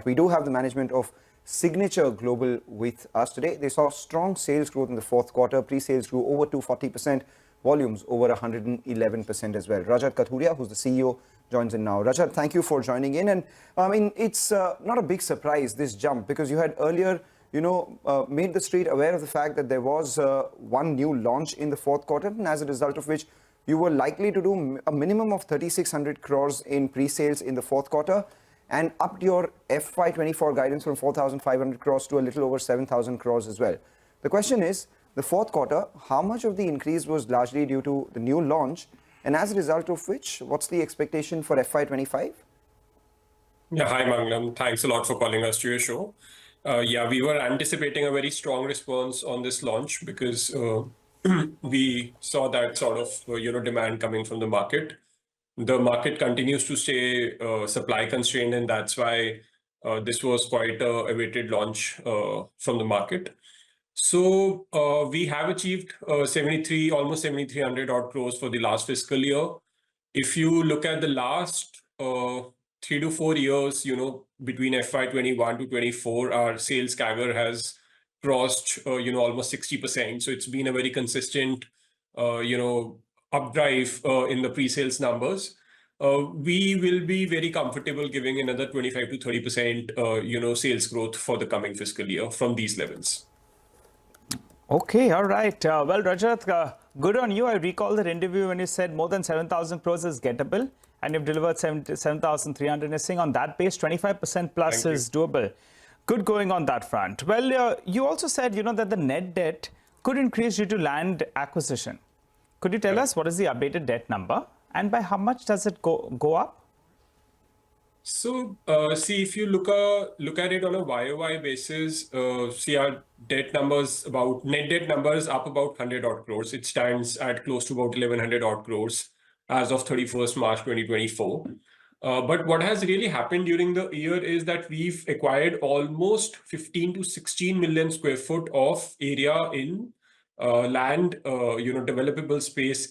We do have the management of Signature Global with us today. They saw strong sales growth in the fourth quarter. Pre-sales grew over 240%, volumes over 111% as well. Rajat Kathuria, who's the CEO, joins in now. Rajat, thank you for joining in. And I mean, it's not a big surprise, this jump, because you had earlier, made the street aware of the fact that there was one new launch in the fourth quarter, and as a result of which you were likely to do a minimum of 3,600 crores in pre-sales in the fourth quarter, and upped your FY24 guidance from 4,500 crores to a little over 7,000 crores as well. The question is, the fourth quarter, how much of the increase was largely due to the new launch, and as a result of which, what's the expectation for FY25? Yeah, hi Manglam. Thanks a lot for calling us to your show. We were anticipating a very strong response on this launch because we saw that sort of demand coming from the market. The market continues to stay supply constrained, and that's why this was quite a awaited launch from the market. So we have achieved almost 7,300 odd crores for the last fiscal year. If you look at the last 3 to 4 years, between FY21 to 24, our sales CAGR has crossed, almost 60%. So it's been a very consistent, updrive in the pre-sales numbers. We will be very comfortable giving another 25 to 30%, sales growth for the coming fiscal year from these levels. Okay, all right. Well, Rajat, good on you. I recall that interview when you said more than 7,000 crores is gettable, and you've delivered 7,300. You're saying on that base, 25% plus is doable. Good going on that front. Well, you also said, that the net debt could increase due to land acquisition. Could you tell us what is the updated debt number, and by how much does it go up? So, if you look at it on a YOY basis, our debt numbers net debt numbers up about 100 odd crores. It stands at close to about 1,100 odd crores as of 31st March 2024. But what has really happened during the year is that we've acquired almost 15 to 16 million square foot of area in land, developable space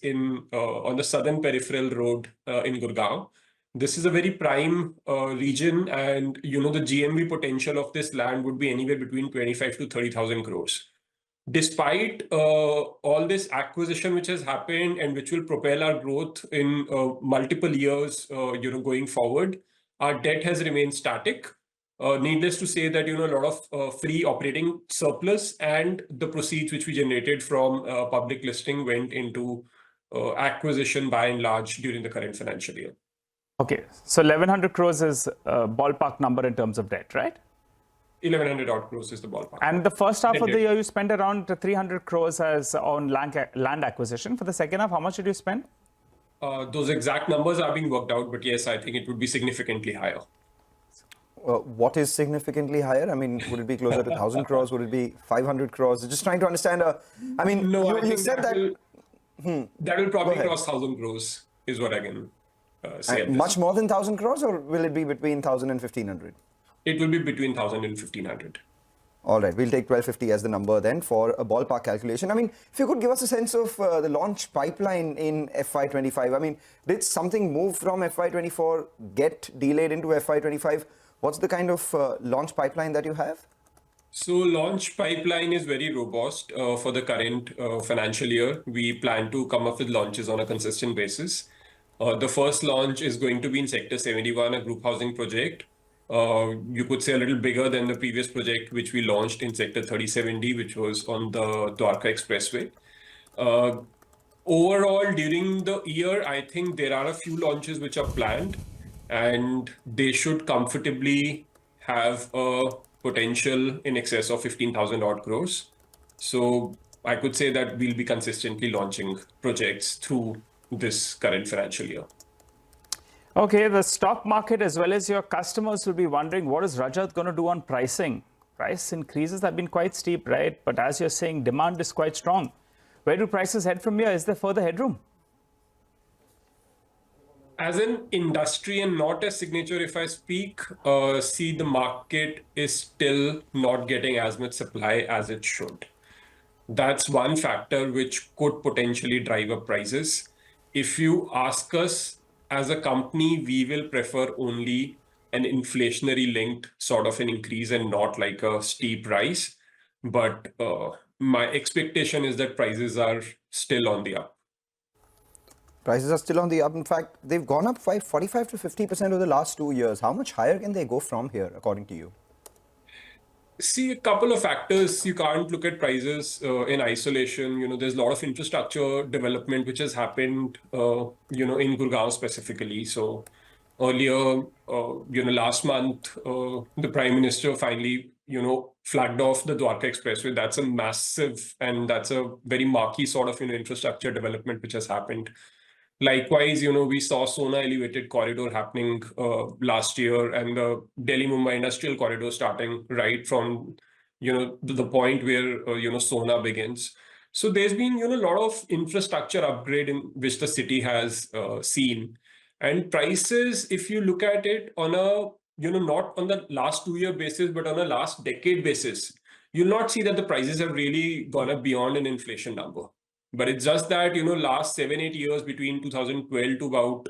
on the southern peripheral road in Gurgaon. This is a very prime region, and the GMV potential of this land would be anywhere between 25 to 30,000 crores. Despite all this acquisition which has happened and which will propel our growth in multiple years, going forward, our debt has remained static. Needless to say that, a lot of free operating surplus and the proceeds which we generated from public listing went into acquisition by and large during the current financial year. Okay, so 1,100 crores is a ballpark number in terms of debt, right? 1,100 odd crores is the ballpark. And the first half of the year, you spent around 300 crores on land acquisition. For the second half, how much did you spend? Those exact numbers are being worked out, but yes, I think it would be significantly higher. What is significantly higher? I mean, would it be closer to 1,000 crores? Would it be 500 crores? Just trying to understand. No, you said that. That will probably cross 1,000 crores, is what I can say. Much more than 1,000 crores, or will it be between 1,000 and 1,500? It will be between 1,000 and 1,500. All right, we'll take 1,250 as the number then for a ballpark calculation. I mean, if you could give us a sense of the launch pipeline in FY25. I mean, did something move from FY24, get delayed into FY25? What's the kind of launch pipeline that you have? So launch pipeline is very robust for the current financial year. We plan to come up with launches on a consistent basis. The first launch is going to be in Sector 71, a group housing project. You could say a little bigger than the previous project, which we launched in Sector 37D, which was on the Dwarka Expressway. Overall, during the year, I think there are a few launches which are planned, and they should comfortably have a potential in excess of 15,000 odd crores. So I could say that we'll be consistently launching projects through this current financial year. Okay, the stock market as well as your customers will be wondering, what is Rajat going to do on pricing? Price increases have been quite steep, right? But as you're saying, demand is quite strong. Where do prices head from here? Is there further headroom? As an industry and not as Signature, if I speak, the market is still not getting as much supply as it should. That's one factor which could potentially drive up prices. If you ask us as a company, we will prefer only an inflationary linked sort of an increase and not like a steep rise. But my expectation is that prices are still on the up. Prices are still on the up. In fact, they've gone up 45 to 50% over the last 2 years. How much higher can they go from here, according to you? See, a couple of factors. You can't look at prices in isolation. There's a lot of infrastructure development which has happened, in Gurgaon specifically. So earlier, last month, the Prime Minister finally, flagged off the Dwarka Expressway. That's a massive and that's a very marquee sort of, infrastructure development which has happened. Likewise, we saw Sona elevated corridor happening last year, and the Delhi-Mumbai industrial corridor starting right from, the point where, Sona begins. So there's been, a lot of infrastructure upgrade in which the city has seen. And prices, if you look at it on a, not on the last 2-year basis, but on a last decade basis, you'll not see that the prices have really gone up beyond an inflation number. But it's just that, last 7-8 years between 2012 to about,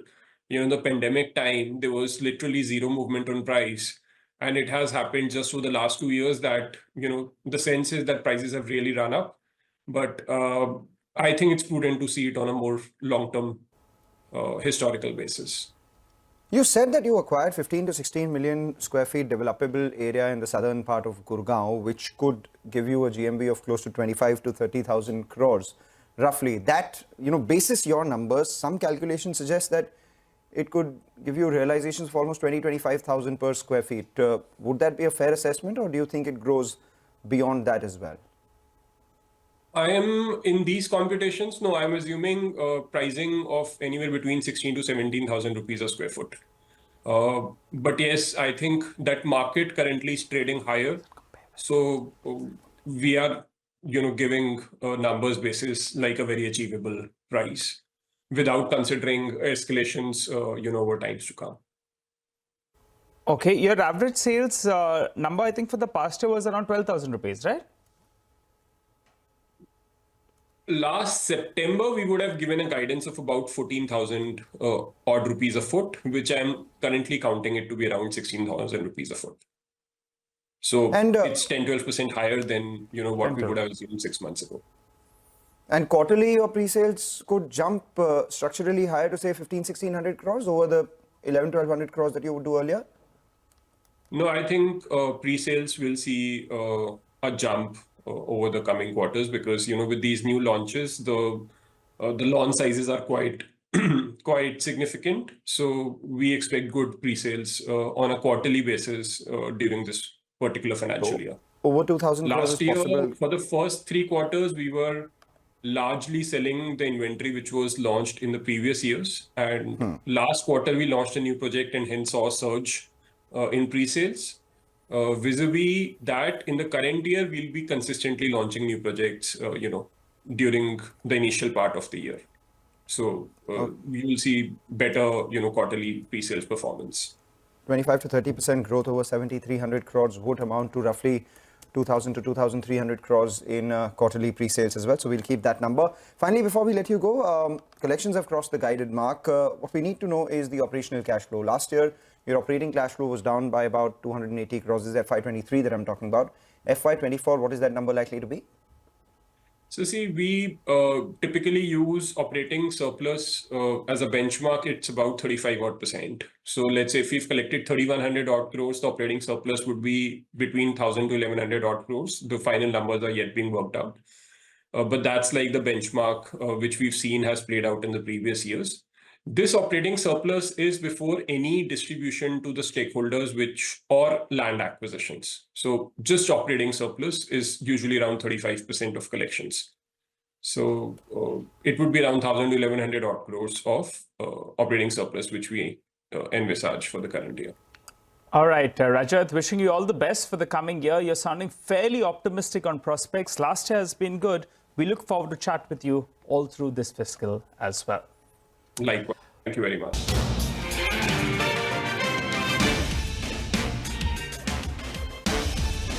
the pandemic time, there was literally zero movement on price. And it has happened just for the last 2 years that, the sense is that prices have really run up. But I think it's prudent to see it on a more long-term historical basis. You said that you acquired 15 to 16 million square feet developable area in the southern part of Gurgaon, which could give you a GMV of close to 25 to 30,000 crores. Roughly that, basis your numbers, some calculations suggest that it could give you realizations of almost 25,000 per square feet. Would that be a fair assessment, or do you think it grows beyond that as well? I am in these computations. No, I'm assuming pricing of anywhere between 16 to 17,000 rupees a square foot. But yes, I think that market currently is trading higher. So we are giving numbers basis like a very achievable price without considering escalations, over times to come. Okay, your average sales number, I think for the past year was around 12,000 rupees, right? Last September, we would have given a guidance of about 14,000 odd rupees a foot, which I'm currently counting it to be around 16,000 rupees a foot. So it's 10-12% higher than what we would have assumed 6 months ago. And quarterly, your pre-sales could jump structurally higher to say 1,500-1,600 crores over the 1,100-1,200 crores that you would do earlier? No, I think pre-sales will see a jump over the coming quarters because with these new launches, the launch sizes are quite quite significant. So we expect good pre-sales on a quarterly basis during this particular financial year. Over 2,000 crores Last is possible. year, for the first 3 quarters, we were largely selling the inventory which was launched in the previous years. And last quarter, we launched a new project and hence saw a surge in pre-sales. Vis-a-vis that, in the current year, we'll be consistently launching new projects, during the initial part of the year. So we will see better, quarterly pre-sales performance. 25 to 30% growth over 7,300 crores would amount to roughly 2,000 to 2,300 crores in quarterly pre-sales as well. So we'll keep that number. Finally, before we let you go, collections have crossed the guided mark. What we need to know is the operational cash flow. Last year, your operating cash flow was down by about 280 crores. This is FY23 that I'm talking about. FY24, what is that number likely to be? So see, we typically use operating surplus as a benchmark. It's about 35%. So let's say if we've collected 3,100 odd crores, the operating surplus would be between 1,000 to 1,100 odd crores. The final numbers are yet being worked out. But that's like the benchmark which we've seen has played out in the previous years. This operating surplus is before any distribution to the stakeholders or land acquisitions. So just operating surplus is usually around 35% of collections. So it would be around 1,000 to 1,100 odd crores of operating surplus, which we envisage for the current year. All right, Rajat, wishing you all the best for the coming year. You're sounding fairly optimistic on prospects. Last year has been good. We look forward to chat with you all through this fiscal as well. Likewise. Thank you very much.